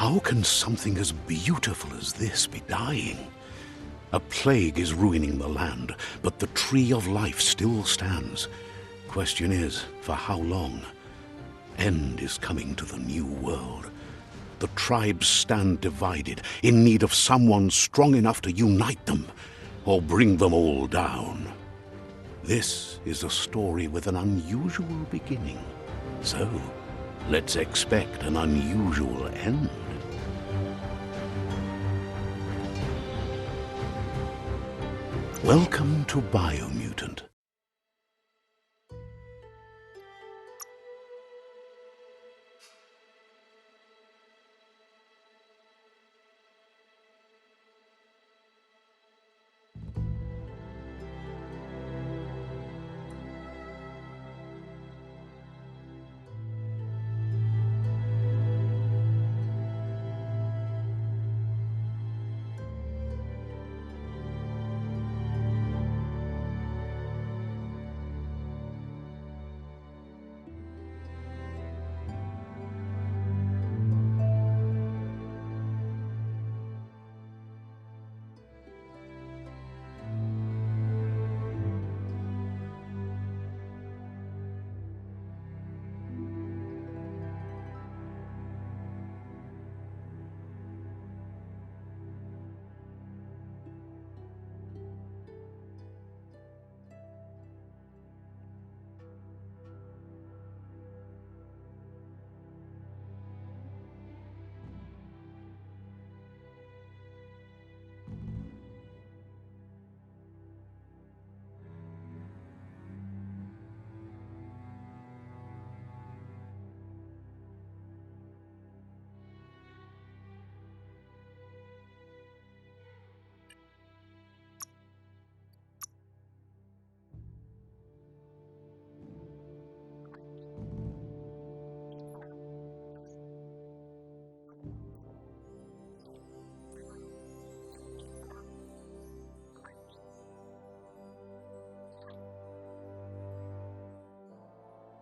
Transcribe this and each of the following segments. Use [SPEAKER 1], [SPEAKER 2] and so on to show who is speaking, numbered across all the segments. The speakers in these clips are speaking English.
[SPEAKER 1] How can something as beautiful as this be dying? A plague is ruining the land, but the tree of life still stands. Question is, for how long? End is coming to the new world. The tribes stand divided, in need of someone strong enough to unite them, or bring them all down. This is a story with an unusual beginning. So, let's expect an unusual end. Welcome to Biomutant.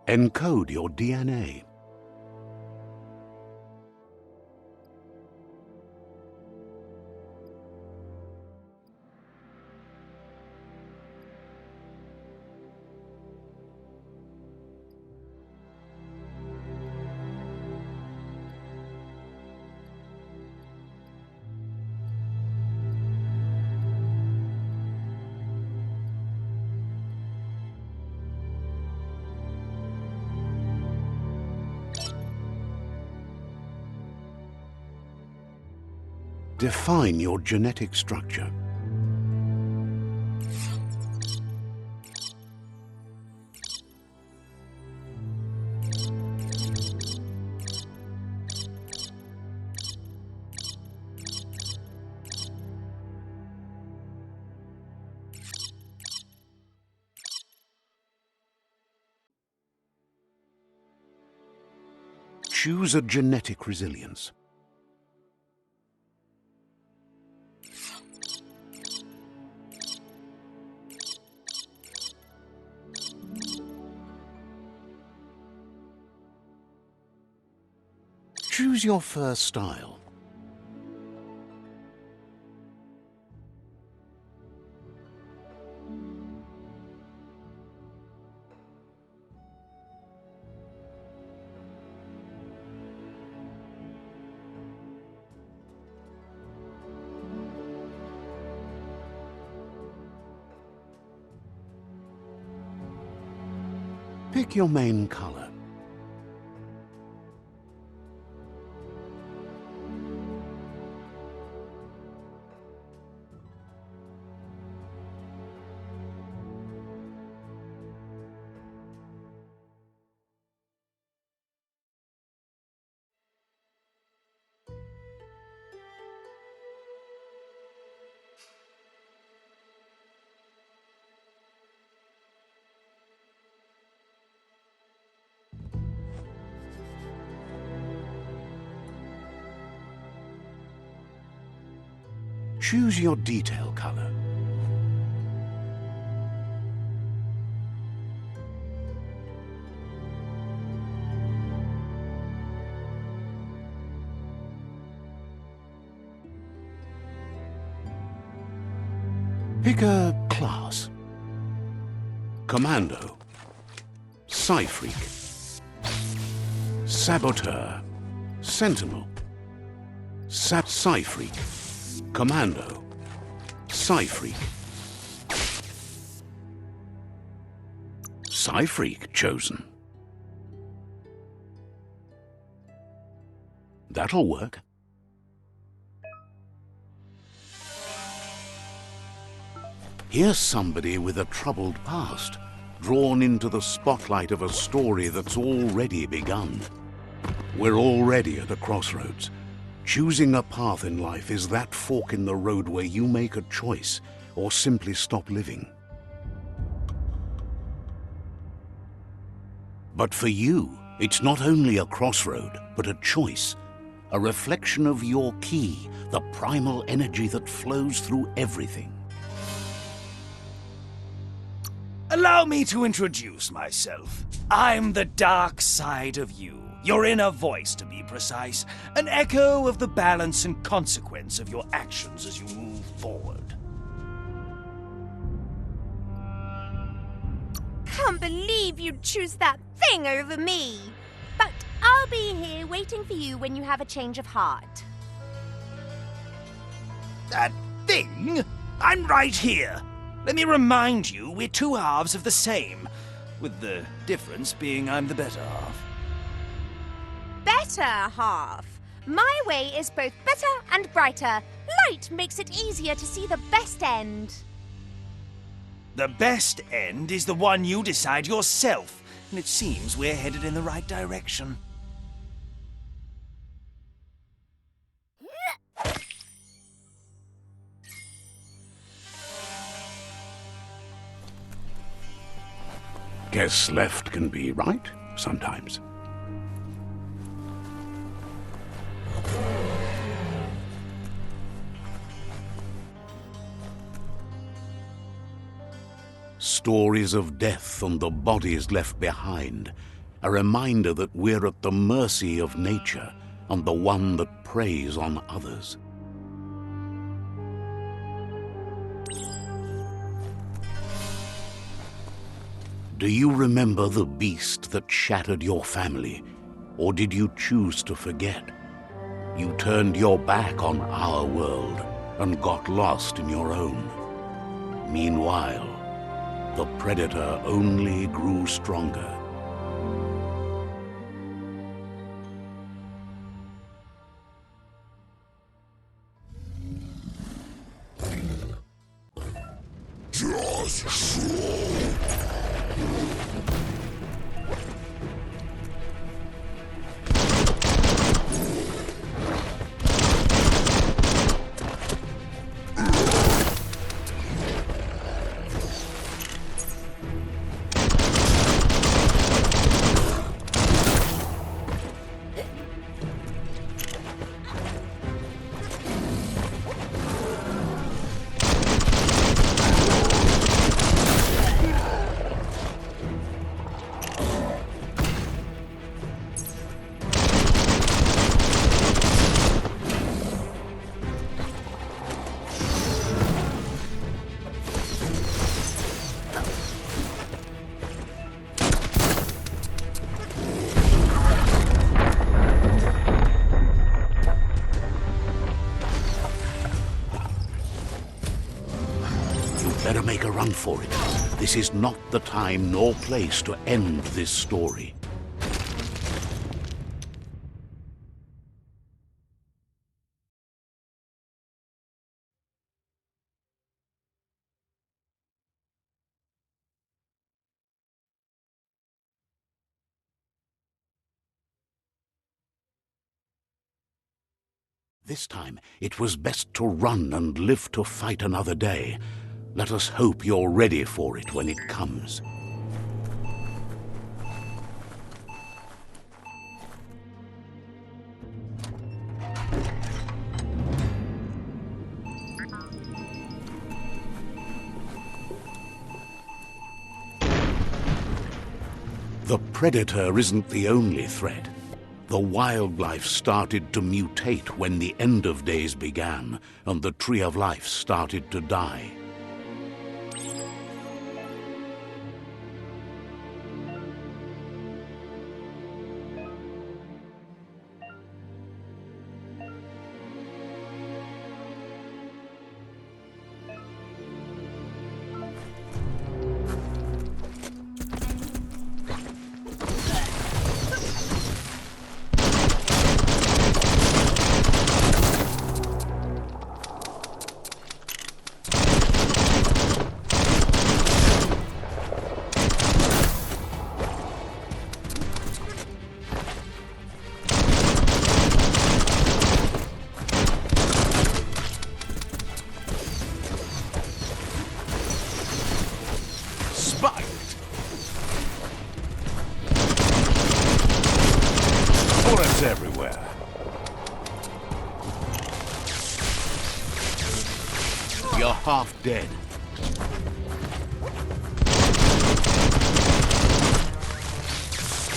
[SPEAKER 1] Encode your DNA. Define your genetic structure. Choose a genetic resilience. Choose your first style. Pick your main color. Choose your detail color. Pick a class. Commando. Psy-Freak. Saboteur. Sentinel. Psy-Freak. Commando. Psy-Freak. Psy-Freak chosen. That'll work. Here's somebody with a troubled past, drawn into the spotlight of a story that's already begun. We're already at a crossroads. Choosing a path in life is that fork in the road where you make a choice or simply stop living. But for you, it's not only a crossroad, but a choice, a reflection of your key, the primal energy that flows through everything.
[SPEAKER 2] Allow me to introduce myself. I'm the dark side of you. Your inner voice, to be precise. An echo of the balance and consequence of your actions as you move forward.
[SPEAKER 3] Can't believe you'd choose that thing over me. But I'll be here waiting for you when you have a change of heart.
[SPEAKER 2] That thing? I'm right here. Let me remind you, we're two halves of the same, with the difference being I'm the better half.
[SPEAKER 3] Better half. My way is both better and brighter. Light makes it easier to see the best end.
[SPEAKER 2] The best end is the one you decide yourself, and it seems we're headed in the right direction.
[SPEAKER 1] Guess left can be right sometimes. Stories of death and the bodies left behind, a reminder that we're at the mercy of nature and the one that preys on others. Do you remember the beast that shattered your family, or did you choose to forget? You turned your back on our world and got lost in your own. Meanwhile, the predator only grew stronger. Better make a run for it. This is not the time nor place to end this story. This time, it was best to run and live to fight another day. Let us hope you're ready for it when it comes. The predator isn't the only threat. The wildlife started to mutate when the end of days began, and the Tree of Life started to die. Bite! Bullets everywhere. You're half dead.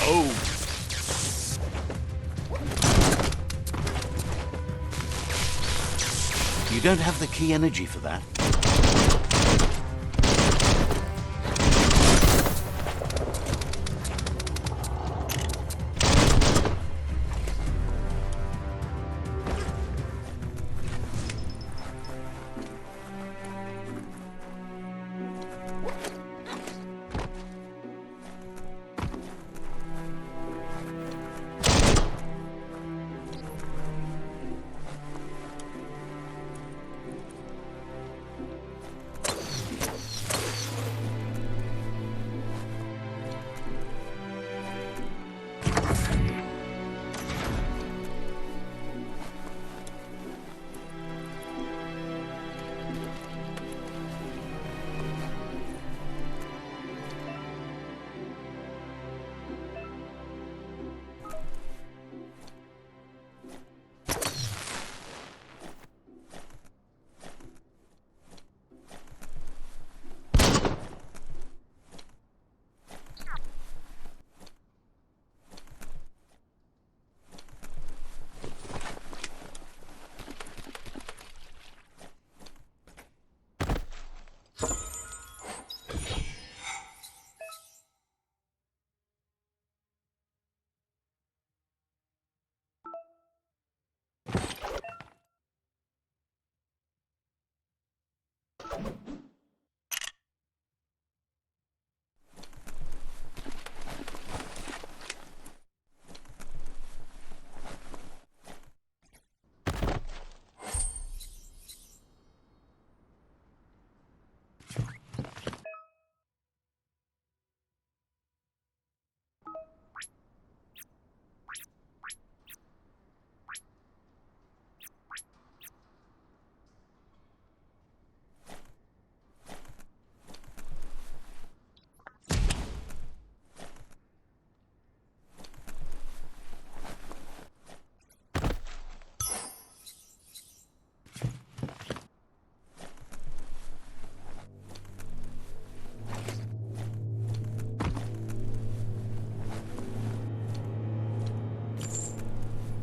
[SPEAKER 1] Oh! You don't have the key energy for that.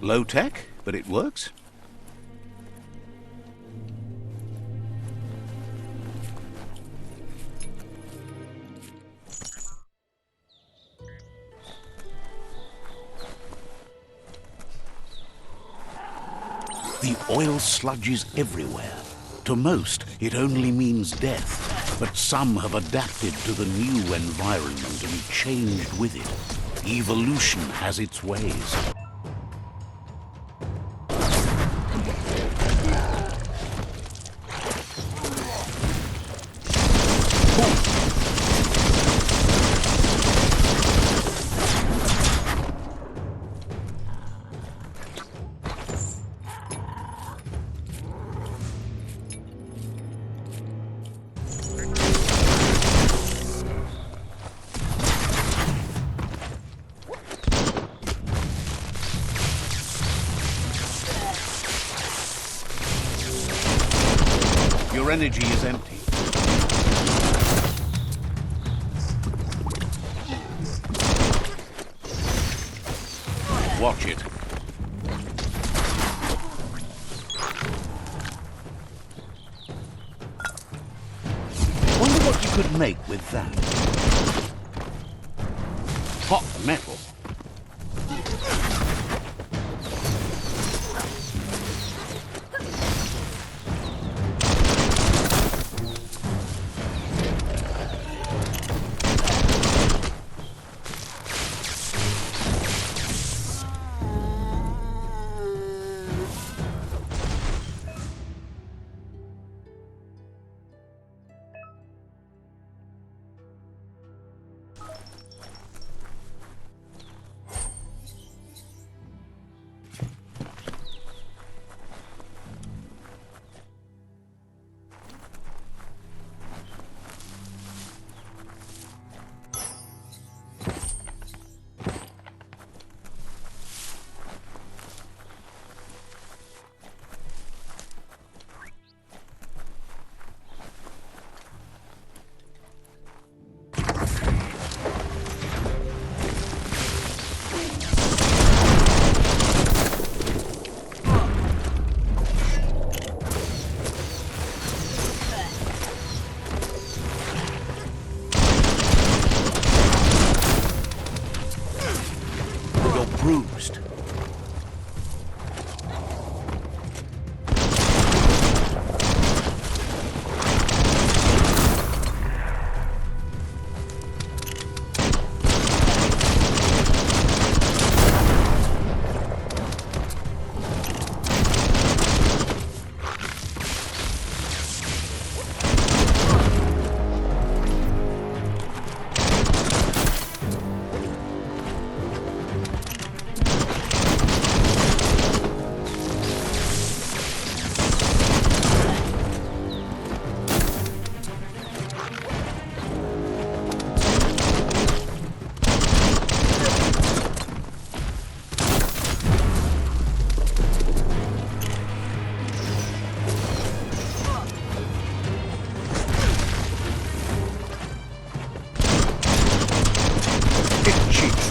[SPEAKER 1] Low tech, but it works. The oil sludges everywhere. To most, it only means death, but some have adapted to the new environment and changed with it. Evolution has its ways. Your energy is empty. Watch it. Wonder what you could make with that. Hot metal.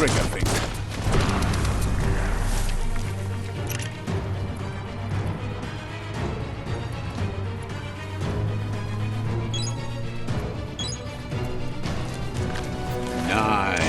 [SPEAKER 1] trigger finger. Nice.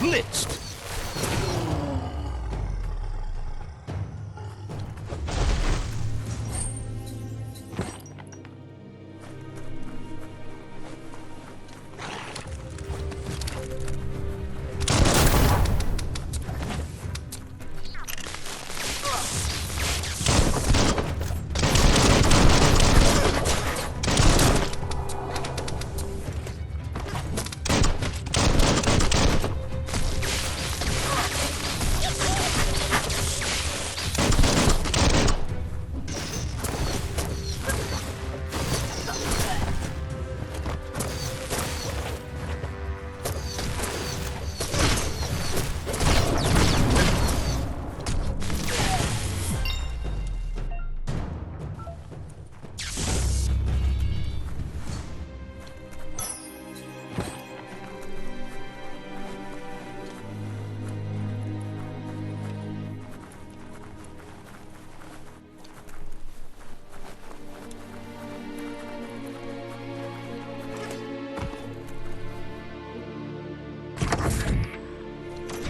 [SPEAKER 1] Blitzed.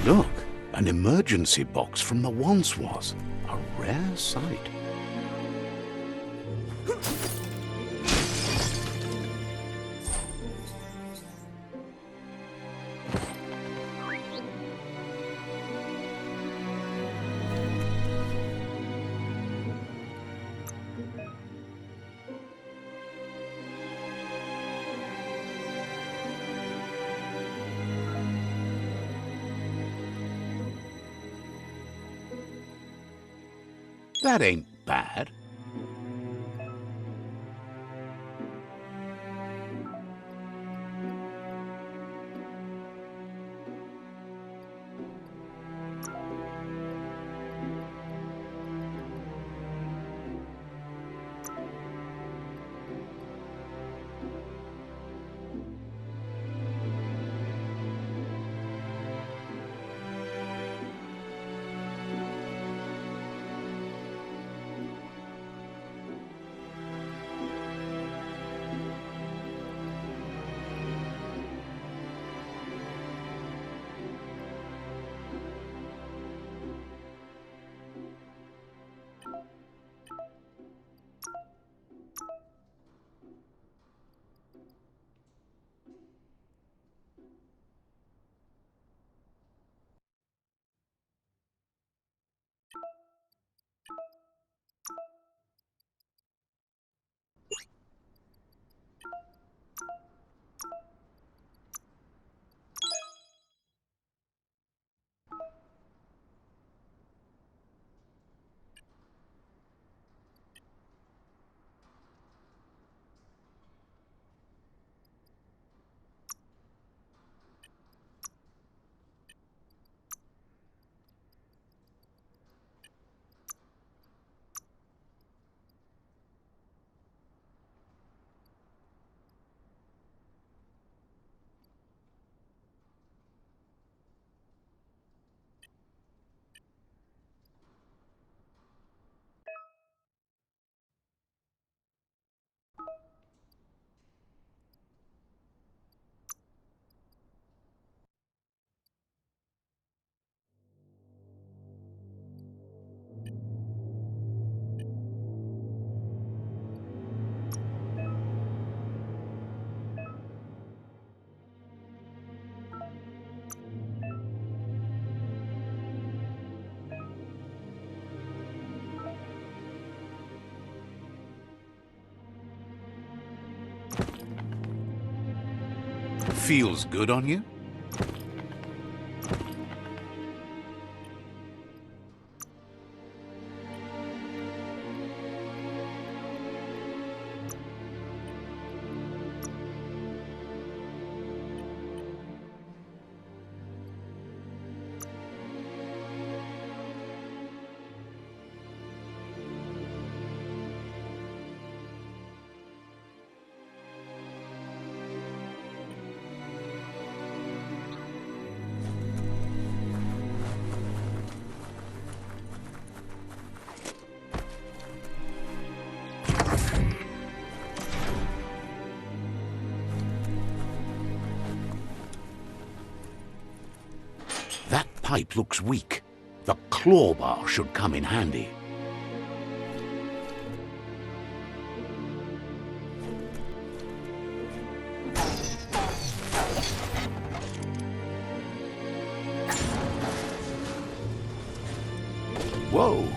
[SPEAKER 1] Look, an emergency box from the once was. A rare sight. That ain't bad. Feels good on you? That pipe looks weak. The claw bar should come in handy. Whoa!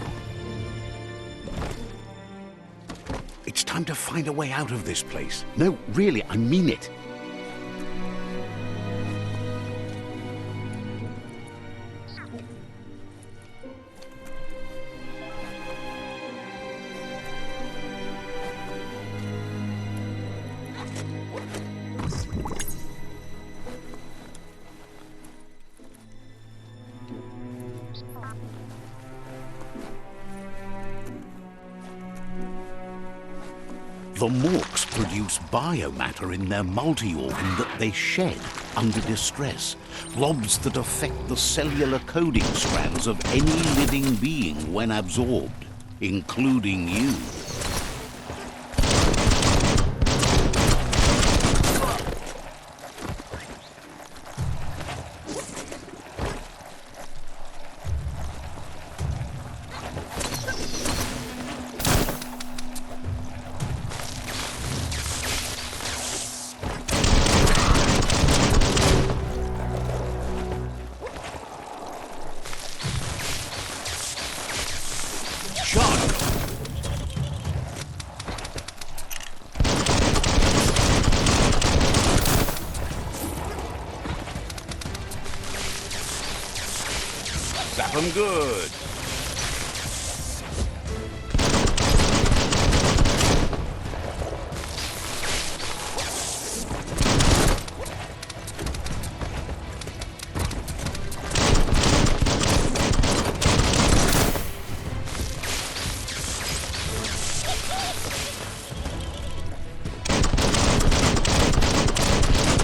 [SPEAKER 1] It's time to find a way out of this place. No, really, I mean it. The morks produce biomatter in their multi-organ that they shed under distress, blobs that affect the cellular coding strands of any living being when absorbed, including you. Zap 'em good.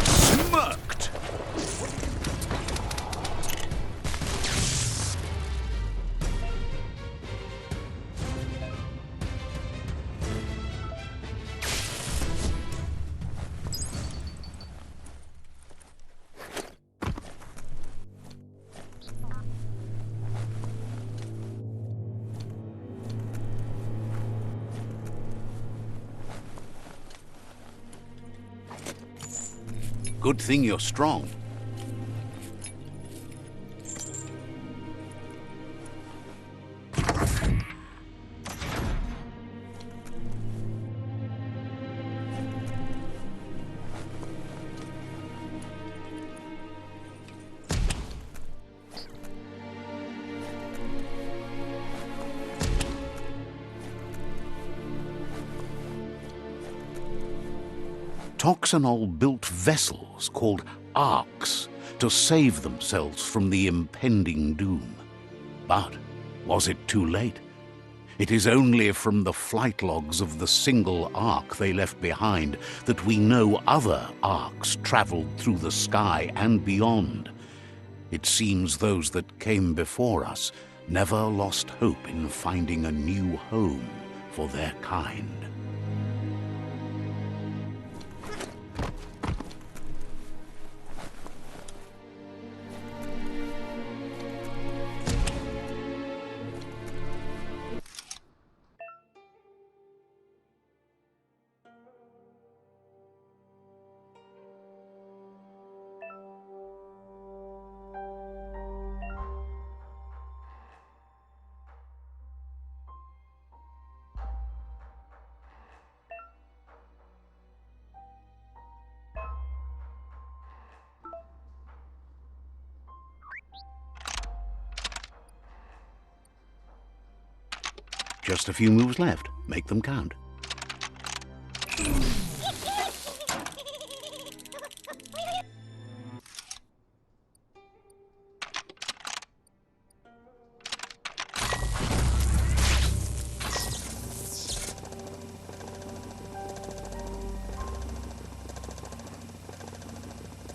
[SPEAKER 1] Smirked. Good thing you're strong. Toxanol built vessels called arks to save themselves from the impending doom. But was it too late? It is only from the flight logs of the single ark they left behind that we know other arks traveled through the sky and beyond. It seems those that came before us never lost hope in finding a new home for their kind. Just a few moves left. Make them count.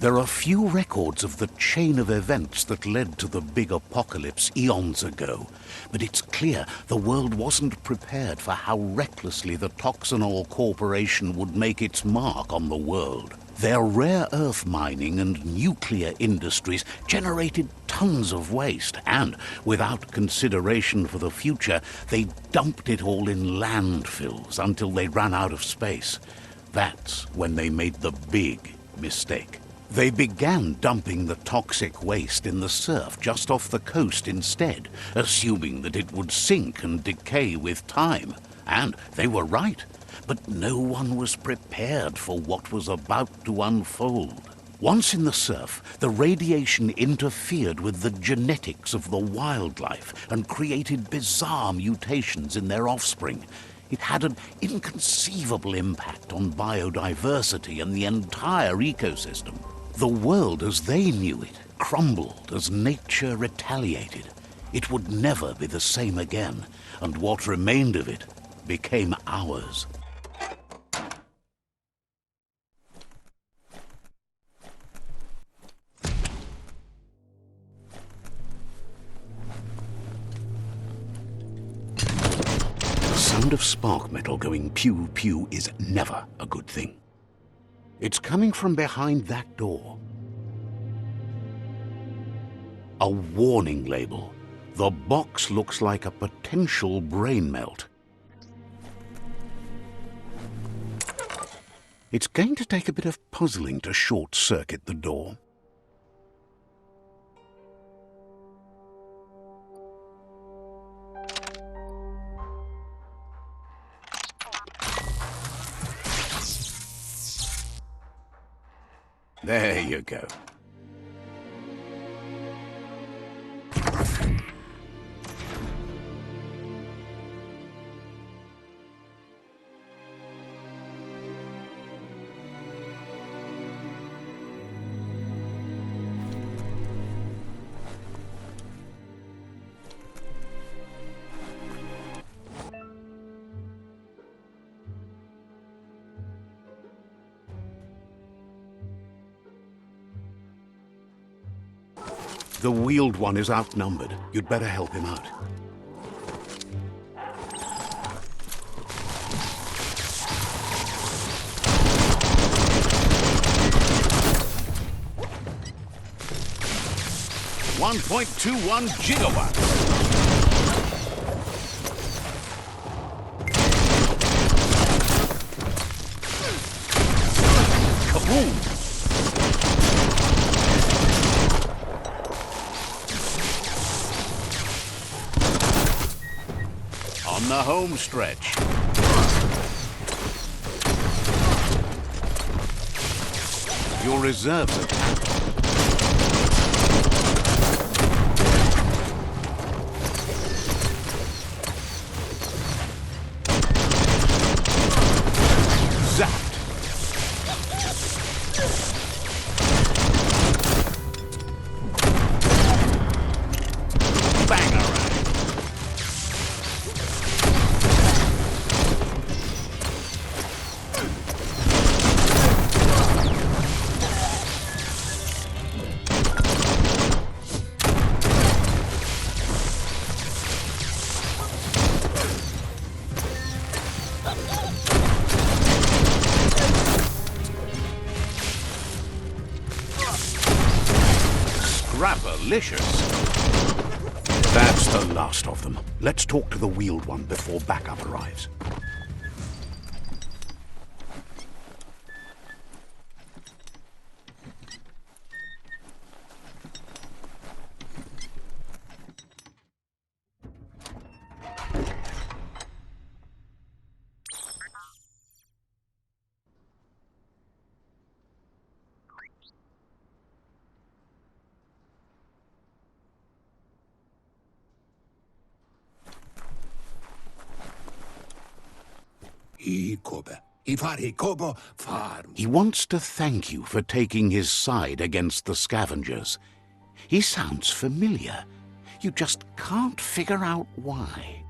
[SPEAKER 1] There are few records of the chain of events that led to the big apocalypse eons ago, but it's clear the world wasn't prepared for how recklessly the Toxanol Corporation would make its mark on the world. Their rare earth mining and nuclear industries generated tons of waste, and, without consideration for the future, they dumped it all in landfills until they ran out of space. That's when they made the big mistake. They began dumping the toxic waste in the surf just off the coast instead, assuming that it would sink and decay with time. And they were right. But no one was prepared for what was about to unfold. Once in the surf, the radiation interfered with the genetics of the wildlife and created bizarre mutations in their offspring. It had an inconceivable impact on biodiversity and the entire ecosystem. The world as they knew it crumbled as nature retaliated. It would never be the same again, and what remained of it became ours. The sound of spark metal going pew-pew is never a good thing. It's coming from behind that door. A warning label. The box looks like a potential brain melt. It's going to take a bit of puzzling to short-circuit the door. There you go. The wheeled one is outnumbered. You'd better help him out. .21 gigawatts. Kaboom! On the home stretch. Your reserves are tapped. Zapped. Bangarang. Scrapalicious. That's the last of them. Let's talk to the wheeled one before backup arrives. He wants to thank you for taking his side against the scavengers. He sounds familiar. You just can't figure out why.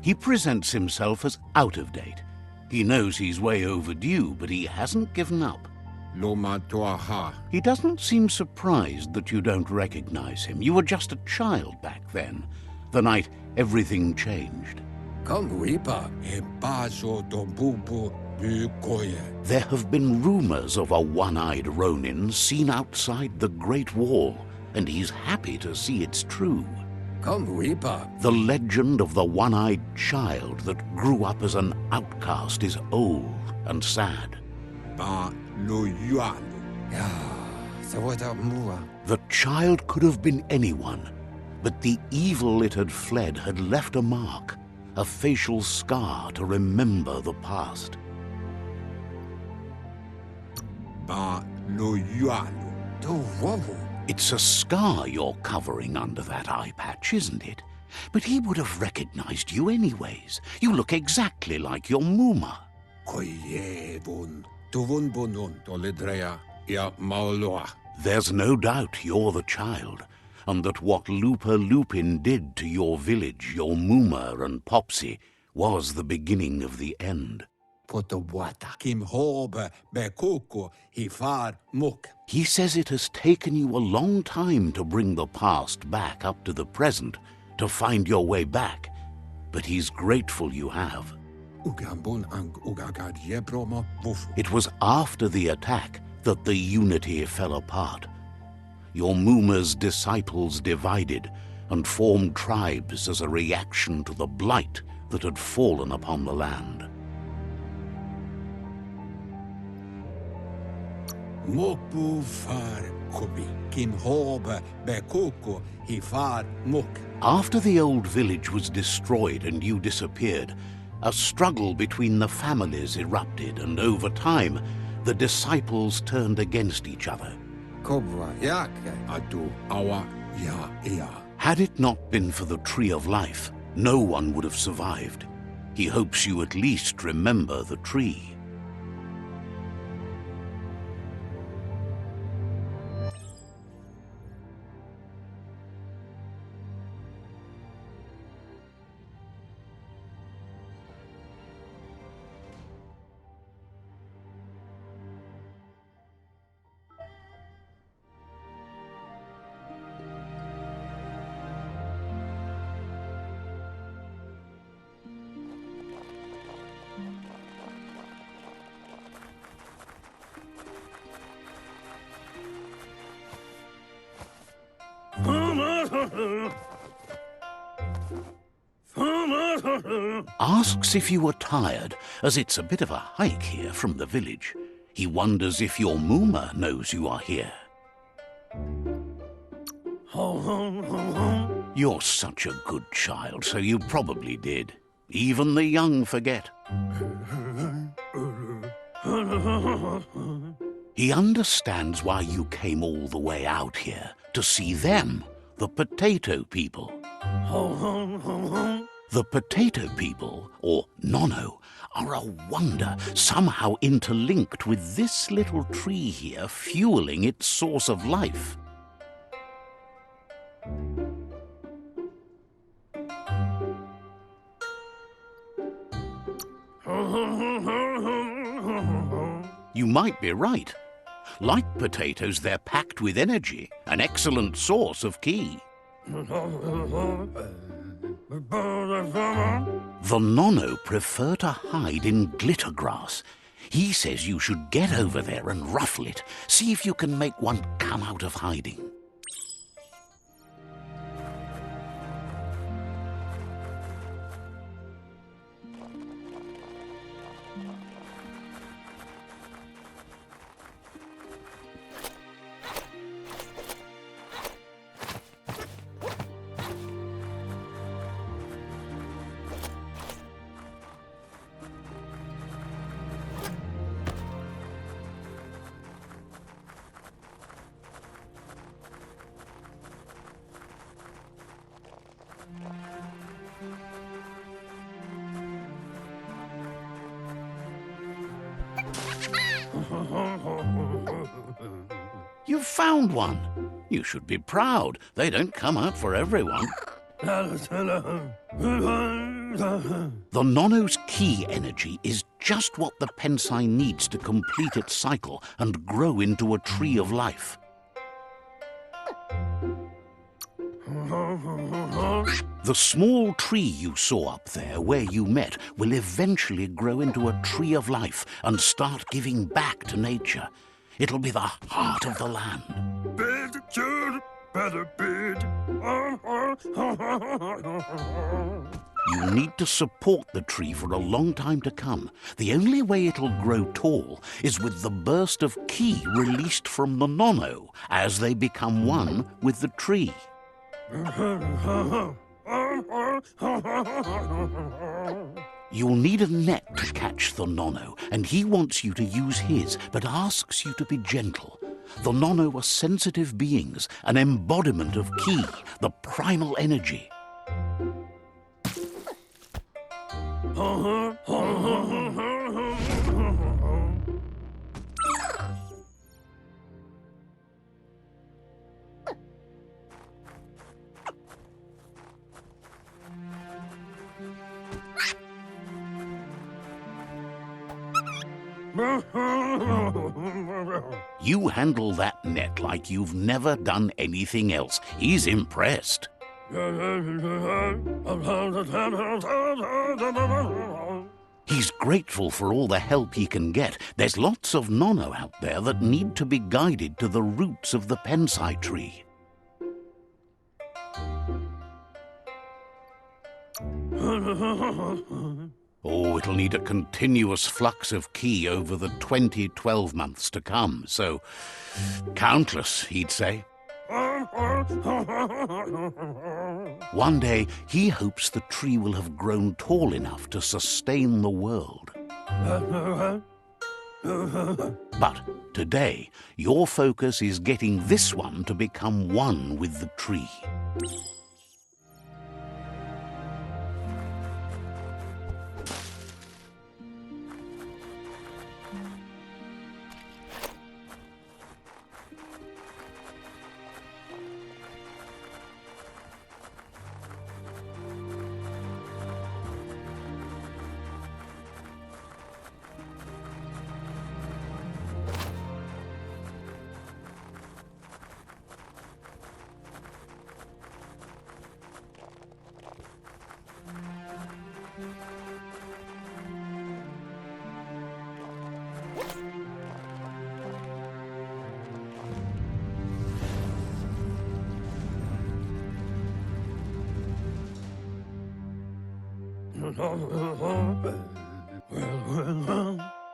[SPEAKER 1] He presents himself as out of date. He knows he's way overdue, but he hasn't given up. He doesn't seem surprised that you don't recognize him. You were just a child back then, the night everything changed. There have been rumors of a one-eyed Ronin seen outside the Great Wall, and he's happy to see it's true. The legend of the one-eyed child that grew up as an outcast is old and sad. The child could have been anyone, but the evil it had fled had left a mark, a facial scar to remember the past. It's a scar you're covering under that eye patch, isn't it? But he would have recognized you anyways. You look exactly like your Muma. There's no doubt you're the child, and that what Lupa Lupin did to your village, your Muma and Popsy, was the beginning of the end. He says it has taken you a long time to bring the past back up to the present, to find your way back, but he's grateful you have. It was after the attack that the unity fell apart. Your Muma's disciples divided and formed tribes as a reaction to the blight that had fallen upon the land. After the old village was destroyed and you disappeared, a struggle between the families erupted, and over time, the disciples turned against each other. Had it not been for the Tree of Life, no one would have survived. He hopes you at least remember the tree. Asks if you were tired, as it's a bit of a hike here from the village. He wonders if your Muma knows you are here. You're such a good child, so you probably did. Even the young forget. He understands why you came all the way out here, to see them, the potato people. The potato people, or Nono, are a wonder, somehow interlinked with this little tree here, fueling its source of life. You might be right. Like potatoes, they're packed with energy, an excellent source of ki. The Nono prefer to hide in glitter grass. He says you should get over there and ruffle it. See if you can make one come out of hiding. You've found one. You should be proud. They don't come out for everyone. The Nono's key energy is just what the Pensai needs to complete its cycle and grow into a tree of life. The small tree you saw up there where you met will eventually grow into a tree of life and start giving back to nature. It'll be the heart of the land. You need to support the tree for a long time to come. The only way it'll grow tall is with the burst of ki released from the Nono as they become one with the tree. You'll need a net to catch the Nono, and he wants you to use his, but asks you to be gentle. The Nono are sensitive beings, an embodiment of ki, the primal energy. You handle that net like you've never done anything else. He's impressed. He's grateful for all the help he can get. There's lots of Nono out there that need to be guided to the roots of the Pensai tree. Oh, it'll need a continuous flux of ki over the 12 months to come, so countless, he'd say. One day, he hopes the tree will have grown tall enough to sustain the world. But today, your focus is getting this one to become one with the tree.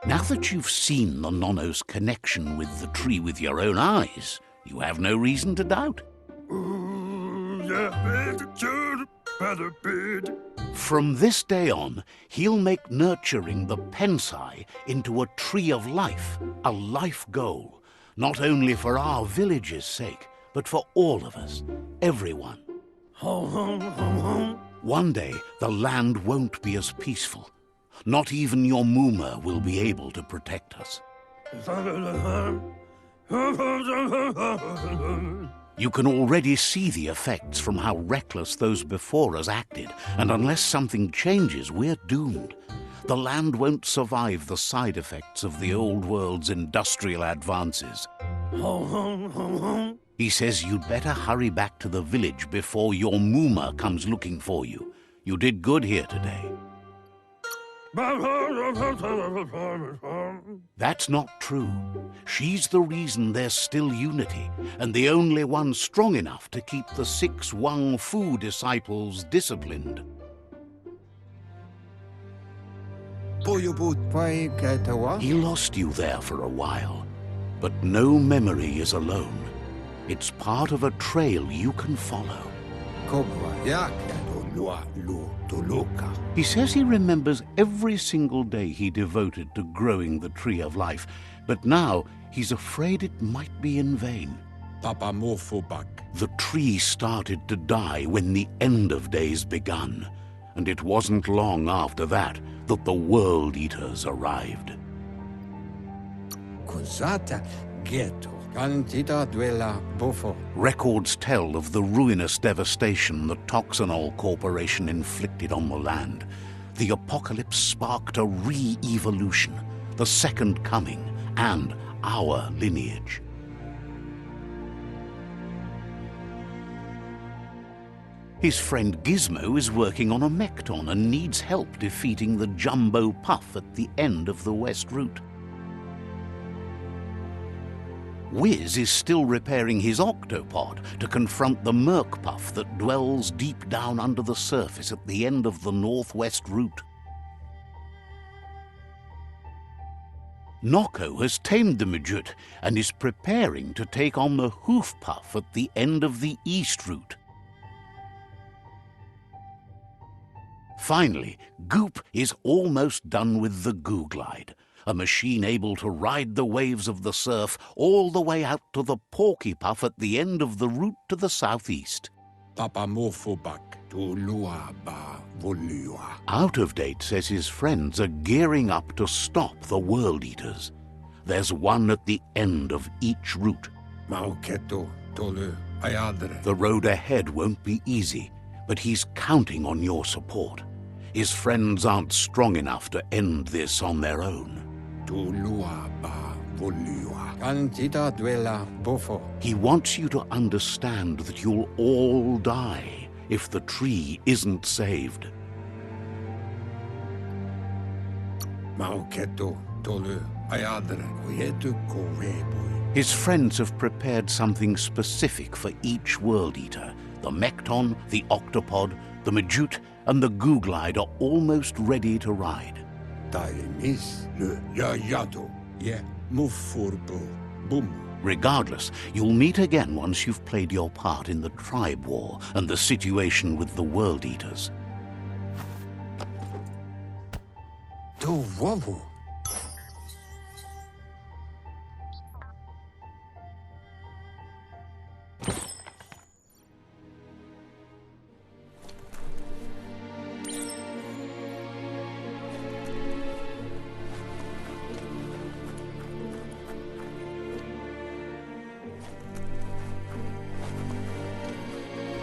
[SPEAKER 1] Now that you've seen the Nono's connection with the tree with your own eyes, you have no reason to doubt. From this day on, he'll make nurturing the Pensai into a tree of life, a life goal, not only for our village's sake, but for all of us, everyone. One day, the land won't be as peaceful. Not even your Muma will be able to protect us. You can already see the effects from how reckless those before us acted, and unless something changes, we're doomed. The land won't survive the side effects of the old world's industrial advances. He says you'd better hurry back to the village before your Muma comes looking for you. You did good here today. That's not true. She's the reason there's still unity, and the only one strong enough to keep the 6 Wang Fu disciples disciplined. He lost you there for a while, but no memory is alone. It's part of a trail you can follow. He says he remembers every single day he devoted to growing the tree of life, but now he's afraid it might be in vain. The tree started to die when the end of days begun, and it wasn't long after that that the World Eaters arrived.
[SPEAKER 4] Cantita duela bofo.
[SPEAKER 1] Records tell of the ruinous devastation the Toxanol Corporation inflicted on the land. The apocalypse sparked a re-evolution, the Second Coming, and our lineage. His friend Gizmo is working on a Mekton and needs help defeating the Jumbo Puff at the end of the West Route. Wiz is still repairing his octopod to confront the Merc Puff that dwells deep down under the surface at the end of the Northwest Route. Nocco has tamed the Midget and is preparing to take on the Hoof Puff at the end of the East Route. Finally, Goop is almost done with the Goo Glide, a machine able to ride the waves of the surf all the way out to the Porky Puff at the end of the route to the southeast.
[SPEAKER 4] Papamorphobak to lua ba volua.
[SPEAKER 1] Out of Date says his friends are gearing up to stop the World Eaters. There's one at the end of each route.
[SPEAKER 4] Mauketo tolu ayadre.
[SPEAKER 1] The road ahead won't be easy, but he's counting on your support. His friends aren't strong enough to end this on their own.
[SPEAKER 4] To lua ba volua. Cantita duela bofo.
[SPEAKER 1] He wants you to understand that you'll all die if the tree isn't saved.
[SPEAKER 4] Mauketo tolu ayadre. Koyetu koveboy.
[SPEAKER 1] His friends have prepared something specific for each World Eater. The Mekton, the Octopod, the Majute, and the Goo Glide are almost ready to ride.
[SPEAKER 4] Taimis le yayato. Ye mufurbo. Boom.
[SPEAKER 1] Regardless, you'll meet again once you've played your part in the Tribe War and the situation with the World Eaters.
[SPEAKER 4] To wobo.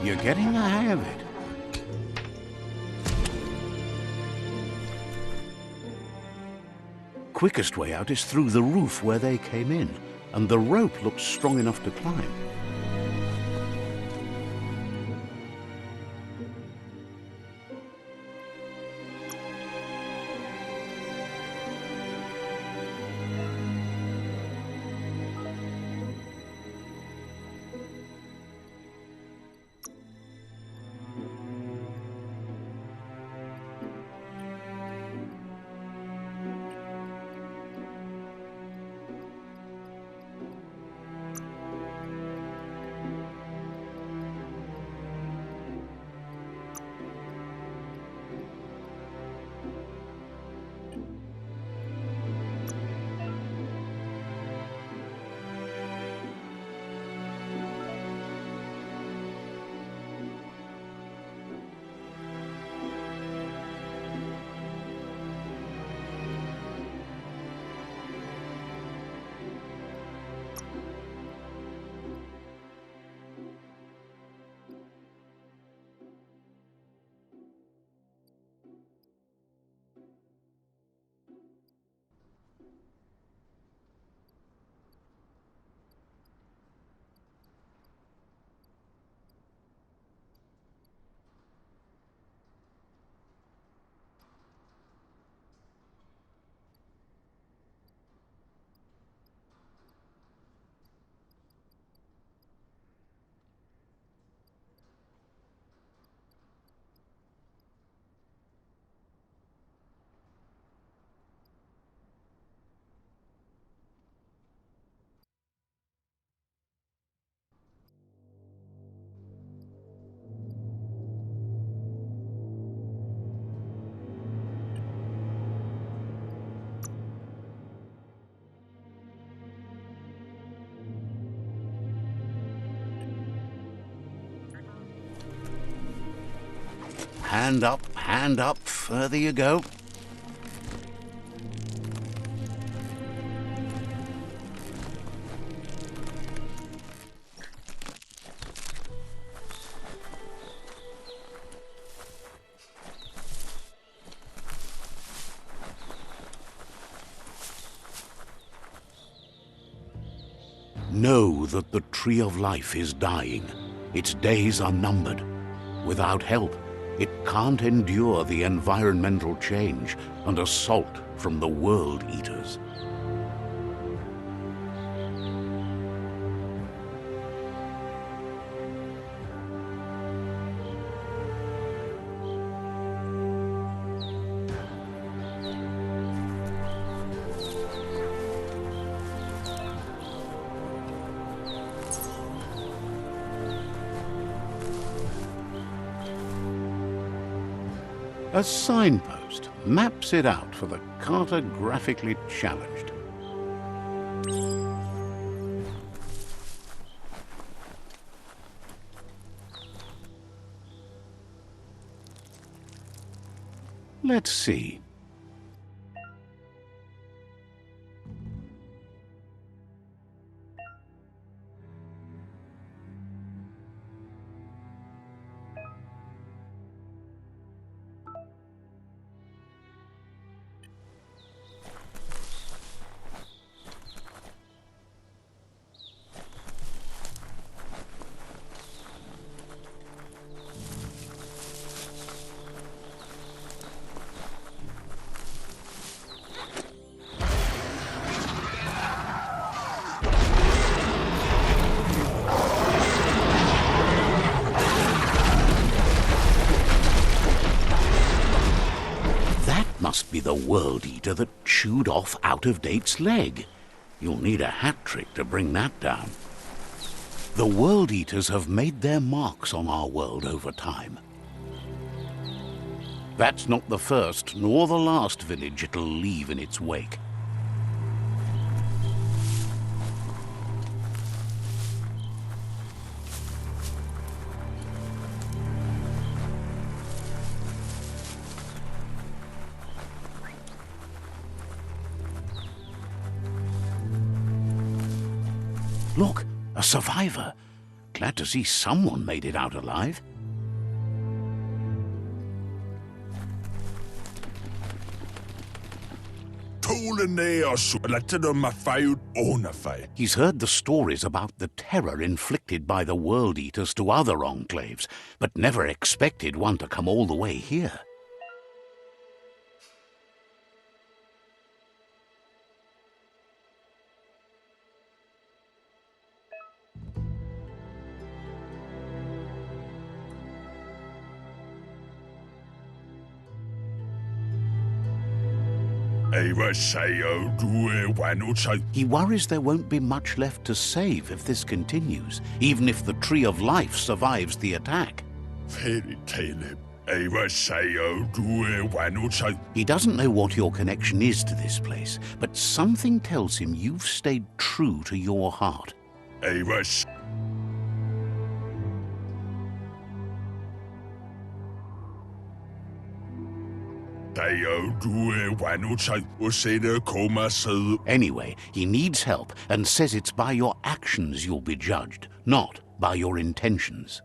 [SPEAKER 1] You're getting the hang of it. Quickest way out is through the roof where they came in, and the rope looks strong enough to climb. Hand up, further you go. Know that the Tree of Life is dying. Its days are numbered. Without help, it can't endure the environmental change and assault from the World Eaters. A signpost maps it out for the cartographically challenged. Let's see. Must be the World Eater that chewed off Out-of-Date's leg. You'll need a hat trick to bring that down. The World Eaters have made their marks on our world over time. That's not the first nor the last village it'll leave in its wake. Look, a survivor. Glad to see someone made it out alive. He's heard the stories about the terror inflicted by the World Eaters to other enclaves, but never expected one to come all the way here. He worries there won't be much left to save if this continues, even if the Tree of Life survives the attack. He doesn't know what your connection is to this place, but something tells him you've stayed true to your heart. Anyway, he needs help and says it's by your actions you'll be judged, not by your intentions.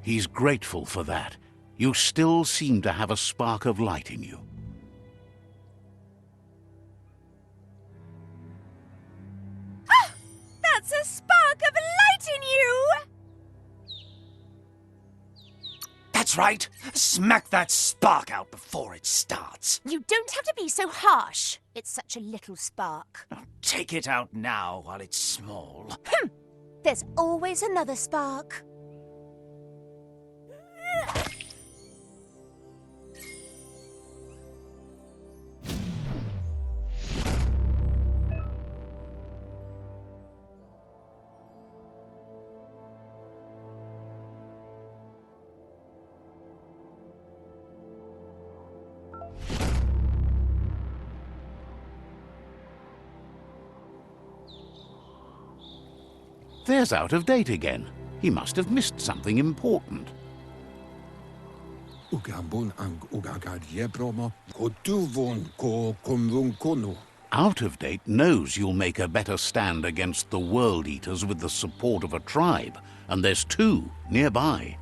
[SPEAKER 1] He's grateful for that. You still seem to have a spark of light in you.
[SPEAKER 3] Ah! That's a spark of light in you!
[SPEAKER 2] That's right. Smack that spark out before it starts.
[SPEAKER 3] You don't have to be so harsh. It's such a little spark.
[SPEAKER 2] Now, take it out now while it's small.
[SPEAKER 3] There's always another spark.
[SPEAKER 1] There's Out-of-Date again. He must have missed something important. Out-of-Date knows you'll make a better stand against the World Eaters with the support of a tribe, and there's two nearby.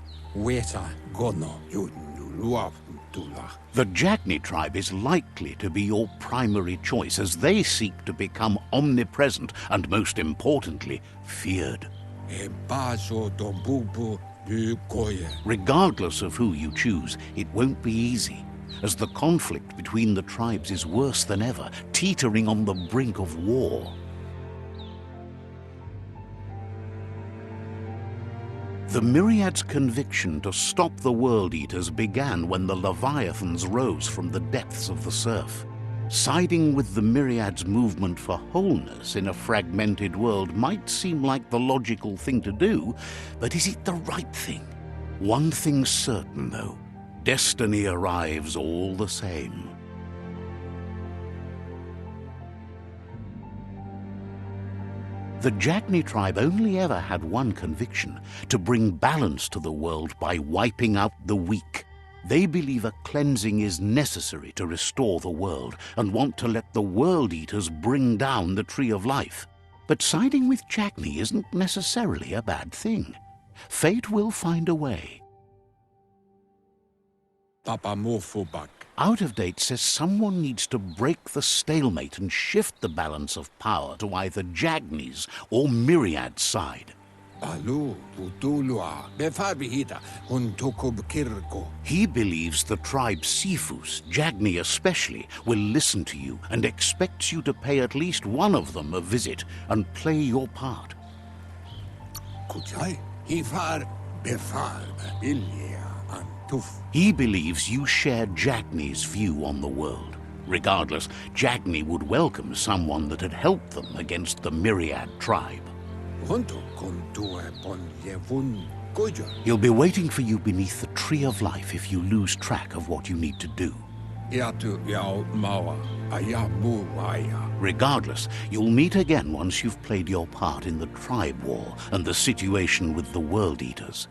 [SPEAKER 4] tula.
[SPEAKER 1] The Jagni tribe is likely to be your primary choice as they seek to become omnipresent and, most importantly, feared.
[SPEAKER 4] E baso do bubu du koye.
[SPEAKER 1] Regardless of who you choose, it won't be easy, as the conflict between the tribes is worse than ever, teetering on the brink of war. The Myriad's conviction to stop the World Eaters began when the Leviathans rose from the depths of the surf. Siding with the Myriad's movement for wholeness in a fragmented world might seem like the logical thing to do, but is it the right thing? One thing's certain, though. Destiny arrives all the same. The Jagni tribe only ever had one conviction: to bring balance to the world by wiping out the weak. They believe a cleansing is necessary to restore the world and want to let the World Eaters bring down the Tree of Life. But siding with Jagni isn't necessarily a bad thing. Fate will find a way.
[SPEAKER 4] Papa mofubak.
[SPEAKER 1] Out of Date says someone needs to break the stalemate and shift the balance of power to either Jagni's or Myriad's side.
[SPEAKER 4] Balu tutulua. Befarbihita untukub kirko.
[SPEAKER 1] He believes the tribe Sifus, Jagni especially, will listen to you and expects you to pay at least one of them a visit and play your part.
[SPEAKER 4] Kujai. Hifar befar ilya antuf.
[SPEAKER 1] He believes you share Jagni's view on the world. Regardless, Jagni would welcome someone that had helped them against the Myriad tribe.
[SPEAKER 4] Hunto kontue pon yevun kojo.
[SPEAKER 1] He'll be waiting for you beneath the Tree of Life if you lose track of what you need to do.
[SPEAKER 4] Yatu yao mawa. Ayamu waya.
[SPEAKER 1] Regardless, you'll meet again once you've played your part in the tribe war and the situation with the World Eaters.